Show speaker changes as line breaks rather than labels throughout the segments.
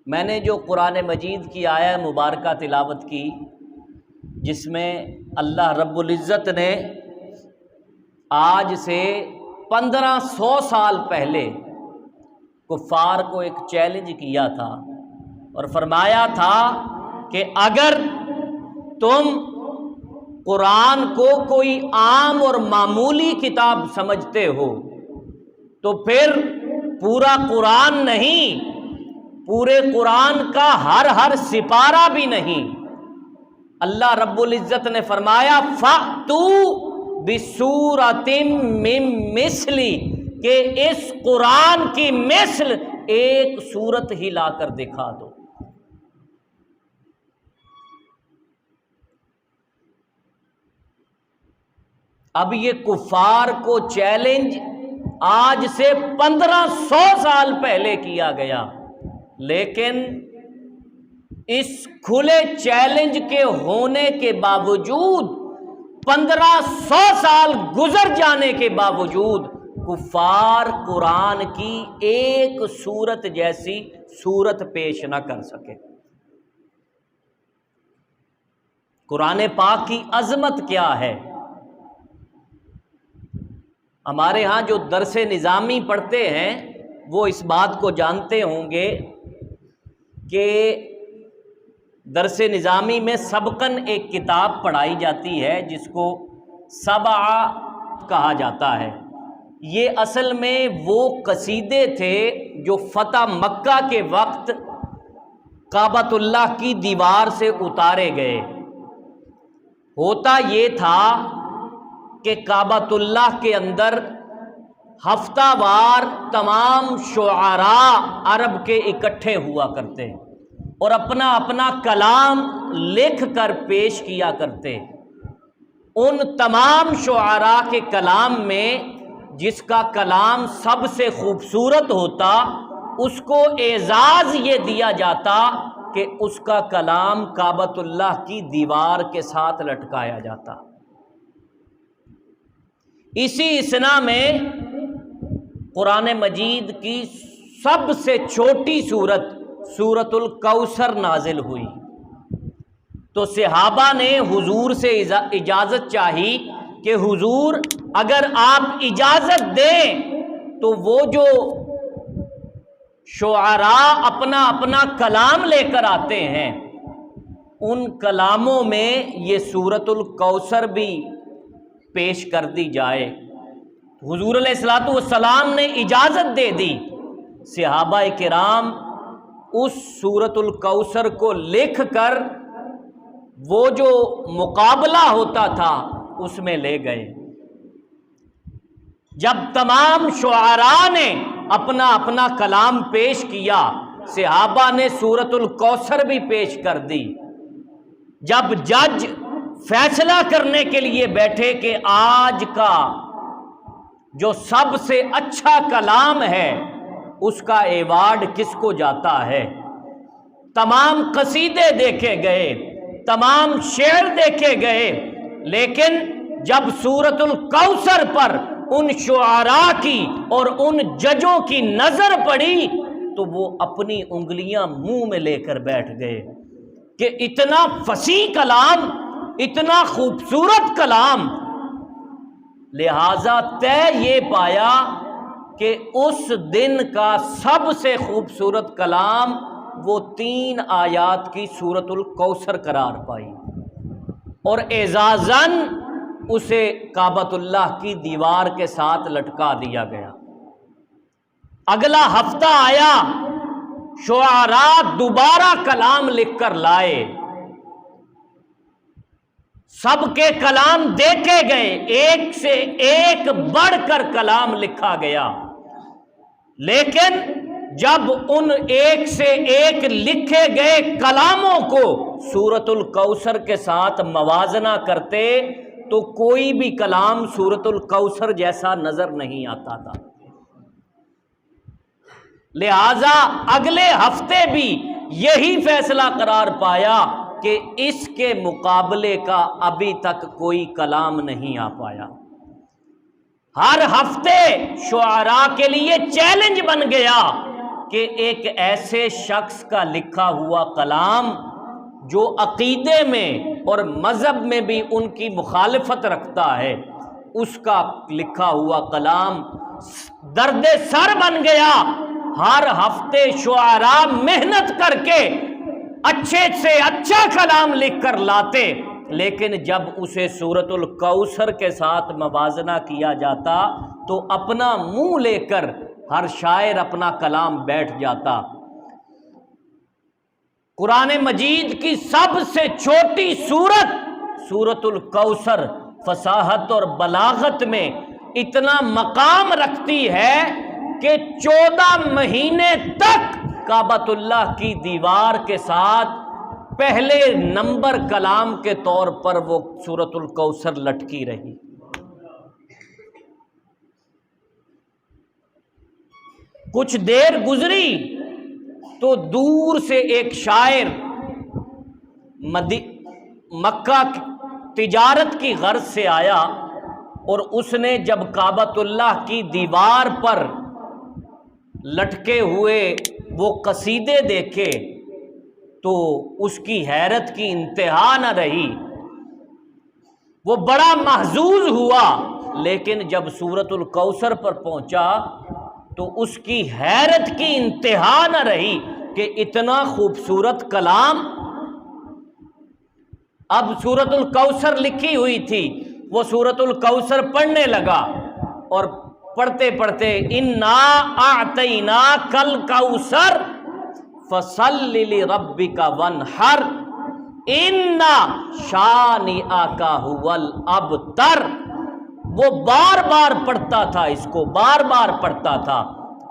میں نے جو قرآن مجید کی آیہ مبارکہ تلاوت کی، جس میں اللہ رب العزت نے آج سے 1500 سال پہلے کفار کو ایک چیلنج کیا تھا اور فرمایا تھا کہ اگر تم قرآن کو کوئی عام اور معمولی کتاب سمجھتے ہو تو پھر پورا قرآن نہیں، پورے قرآن کا ہر سپارہ بھی نہیں۔ اللہ رب العزت نے فرمایا فَأْتُوا بِسُورَةٍ مِّن مِّثْلِهِ کہ اس قرآن کی مثل ایک سورت ہی لا کر دکھا دو۔ اب یہ کفار کو چیلنج آج سے 1500 سال پہلے کیا گیا، لیکن اس کھلے چیلنج کے ہونے کے باوجود 1500 سال گزر جانے کے باوجود کفار قرآن کی ایک سورت جیسی سورت پیش نہ کر سکے۔ قرآن پاک کی عظمت کیا ہے؟ ہمارے ہاں جو درس نظامی پڑھتے ہیں وہ اس بات کو جانتے ہوں گے کہ درس نظامی میں سبقاً ایک کتاب پڑھائی جاتی ہے جس کو سبعہ کہا جاتا ہے۔ یہ اصل میں وہ قصیدے تھے جو فتح مکہ کے وقت کعبۃ اللہ کی دیوار سے اتارے گئے۔ ہوتا یہ تھا کہ کعبۃ اللہ کے اندر ہفتہ وار تمام شعراء عرب کے اکٹھے ہوا کرتے اور اپنا اپنا کلام لکھ کر پیش کیا کرتے۔ ان تمام شعراء کے کلام میں جس کا کلام سب سے خوبصورت ہوتا اس کو اعزاز یہ دیا جاتا کہ اس کا کلام کعبۃ اللہ کی دیوار کے ساتھ لٹکایا جاتا۔ اسی اسنا میں قرآن مجید کی سب سے چھوٹی سورت سورۃ الکوثر نازل ہوئی، تو صحابہ نے حضور سے اجازت چاہی کہ حضور اگر آپ اجازت دیں تو وہ جو شعراء اپنا اپنا کلام لے کر آتے ہیں ان کلاموں میں یہ سورۃ الکوثر بھی پیش کر دی جائے۔ حضور علیہ الصلوۃ والسلام نے اجازت دے دی۔ صحابہ کرام اس سورۃ الکوثر کو لکھ کر وہ جو مقابلہ ہوتا تھا اس میں لے گئے۔ جب تمام شعراء نے اپنا اپنا کلام پیش کیا، صحابہ نے سورۃ الکوثر بھی پیش کر دی۔ جب جج فیصلہ کرنے کے لیے بیٹھے کہ آج کا جو سب سے اچھا کلام ہے اس کا ایوارڈ کس کو جاتا ہے، تمام قصیدے دیکھے گئے، تمام شعر دیکھے گئے، لیکن جب سورۃ الکوثر پر ان شعراء کی اور ان ججوں کی نظر پڑی تو وہ اپنی انگلیاں منہ میں لے کر بیٹھ گئے کہ اتنا فصیح کلام، اتنا خوبصورت کلام۔ لہذا طے یہ پایا کہ اس دن کا سب سے خوبصورت کلام وہ 3 آیات کی سورۃ الکوثر قرار پائی اور اعزازاً اسے کعبۃ اللہ کی دیوار کے ساتھ لٹکا دیا گیا۔ اگلا ہفتہ آیا، شعراء دوبارہ کلام لکھ کر لائے، سب کے کلام دیکھے گئے، ایک سے ایک بڑھ کر کلام لکھا گیا، لیکن جب ان ایک سے ایک لکھے گئے کلاموں کو سورۃ الکوثر کے ساتھ موازنہ کرتے تو کوئی بھی کلام سورۃ الکوثر جیسا نظر نہیں آتا تھا۔ لہذا اگلے ہفتے بھی یہی فیصلہ قرار پایا کہ اس کے مقابلے کا ابھی تک کوئی کلام نہیں آ پایا۔ ہر ہفتے شعراء کے لیے چیلنج بن گیا کہ ایک ایسے شخص کا لکھا ہوا کلام جو عقیدے میں اور مذہب میں بھی ان کی مخالفت رکھتا ہے، اس کا لکھا ہوا کلام درد سر بن گیا۔ ہر ہفتے شعراء محنت کر کے اچھے سے اچھا کلام لکھ کر لاتے، لیکن جب اسے سورۃ الکوثر کے ساتھ موازنہ کیا جاتا تو اپنا منہ لے کر ہر شاعر اپنا کلام بیٹھ جاتا۔ قرآن مجید کی سب سے چھوٹی سورت سورۃ الکوثر فصاحت اور بلاغت میں اتنا مقام رکھتی ہے کہ 14 مہینے تک کعبۃ اللہ کی دیوار کے ساتھ پہلے نمبر کلام کے طور پر وہ سورۃ الکوثر لٹکی رہی۔ کچھ دیر گزری تو دور سے ایک شاعر مکہ تجارت کی غرض سے آیا، اور اس نے جب کعبۃ اللہ کی دیوار پر لٹکے ہوئے وہ قصیدے دیکھے تو اس کی حیرت کی انتہا نہ رہی، وہ بڑا محظوظ ہوا۔ لیکن جب سورۃ الکوثر پر پہنچا تو اس کی حیرت کی انتہا نہ رہی کہ اتنا خوبصورت کلام۔ اب سورۃ الکوثر لکھی ہوئی تھی، وہ سورۃ الکوثر پڑھنے لگا، اور پڑھتے پڑھتے انا اعطیناک الکوثر فصل لربک وانحر ان شانئک هو الابتر، وہ بار بار پڑھتا تھا، اس کو بار بار پڑھتا تھا۔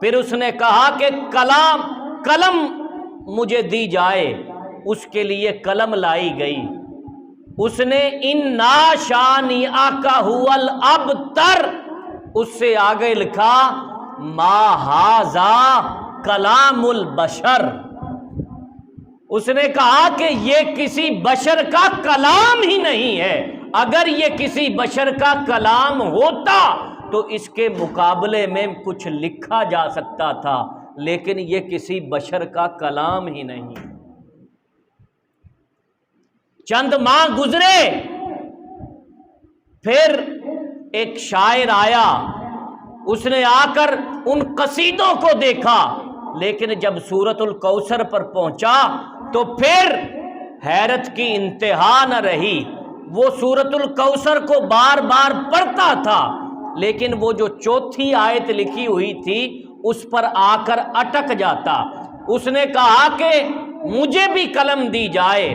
پھر اس نے کہا کہ قلم مجھے دی جائے، اس کے لیے قلم لائی گئی۔ اس نے انا شانئک هو الابتر، اس سے آگے لکھا ما ھذا کلام البشر، اس نے کہا کہ یہ کسی بشر کا کلام ہی نہیں ہے، اگر یہ کسی بشر کا کلام ہوتا تو اس کے مقابلے میں کچھ لکھا جا سکتا تھا، لیکن یہ کسی بشر کا کلام ہی نہیں۔ چند ماہ گزرے، پھر ایک شاعر آیا، اس نے آ کر ان قصیدوں کو دیکھا، لیکن جب سورۃ الکوثر پر پہنچا تو پھر حیرت کی انتہا نہ رہی۔ وہ سورۃ الکوثر کو بار بار پڑھتا تھا، لیکن وہ جو چوتھی آیت لکھی ہوئی تھی اس پر آ کر اٹک جاتا۔ اس نے کہا کہ مجھے بھی قلم دی جائے،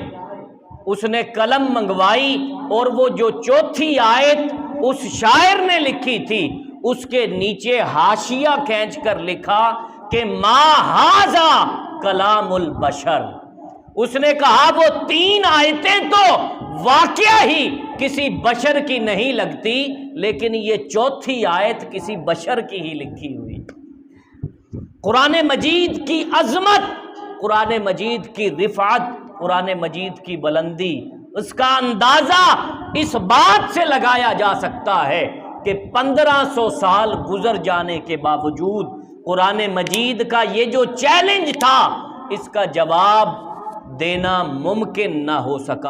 اس نے قلم منگوائی، اور وہ جو چوتھی آیت اس شاعر نے لکھی تھی اس کے نیچے حاشیہ کھینچ کر لکھا کہ ما ھذا کلام البشر۔ اس نے کہا وہ 3 آیتیں تو واقعہ ہی کسی بشر کی نہیں لگتی، لیکن یہ چوتھی آیت کسی بشر کی ہی لکھی ہوئی۔ قرآن مجید کی عظمت، قرآن مجید کی رفعت، قرآن مجید کی بلندی، اس کا اندازہ اس بات سے لگایا جا سکتا ہے کہ 1500 سال گزر جانے کے باوجود قرآن مجید کا یہ جو چیلنج تھا، اس کا جواب دینا ممکن نہ ہو سکا۔